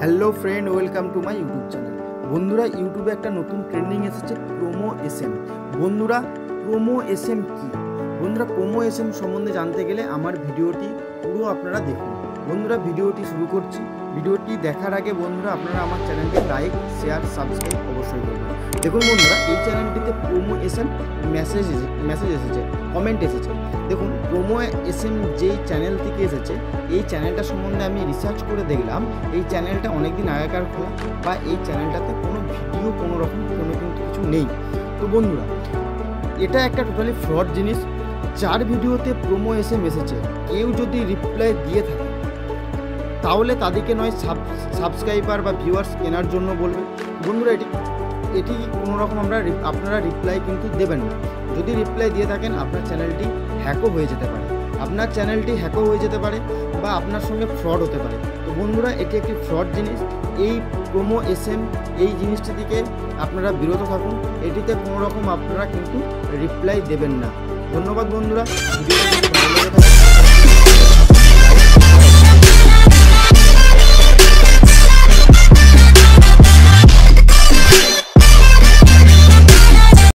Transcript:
Hello friend, welcome to my YouTube channel. বন্ধুরা, ইউটিউবে একটা নতুন ট্রেন্ডিং এসেছে প্রোমো এসএম। বন্ধুরা, প্রোমো এসএম কি? বন্ধুরা, প্রোমো এসএম সম্বন্ধে জানতে গেলে আমার ভিডিওটি পুরো আপনারা দেখুন। বন্ধুরা, ভিডিওটি শুরু করছি। ভিডিওটি দেখার আগে বন্ধুরা আপনারা আমার চ্যানেলকে লাইক, শেয়ার, সাবস্ক্রাইব অবশ্যই করবেন। দেখুন বন্ধুরা, এই চ্যানেলটিতে প্রোমো এসএম মেসেজ এসেছে, কমেন্ট এসেছে। দেখুন, প্রোমো এসএম যেই চ্যানেল থেকে এসেছে, এই চ্যানেলটা সম্বন্ধে আমি রিসার্চ করে দেখলাম এই চ্যানেলটা অনেকদিন আগেকার খোলা, বা এই চ্যানেলটাতে কোনো ভিডিও কোনো রকম কোনো কিন্তু কিছু নেই। তো বন্ধুরা, এটা একটা টোটালি ফ্রড জিনিস। যার ভিডিওতে প্রোমো এসএম এসেছে কেউ যদি রিপ্লাই দিয়ে থাকে তাহলে তাদেরকে নয় সাবস্ক্রাইবার বা ভিউয়ার্স কেনার জন্য বলবে। বন্ধুরা, এটি কোনো রকম আপনারা রিপ্লাই কিন্তু দেবেন না। যদি রিপ্লাই দিয়ে থাকেন আপনার চ্যানেলটি হ্যাকও হয়ে যেতে পারে, বা আপনার সঙ্গে ফ্রড হতে পারে। তো বন্ধুরা, এটি একটি ফ্রড জিনিস। এই প্রোমো এসএম এই জিনিসটি থেকে আপনারা বিরত থাকুন। এটিতে কোনো রকম আপনারা কিন্তু রিপ্লাই দেবেন না। ধন্যবাদ বন্ধুরা।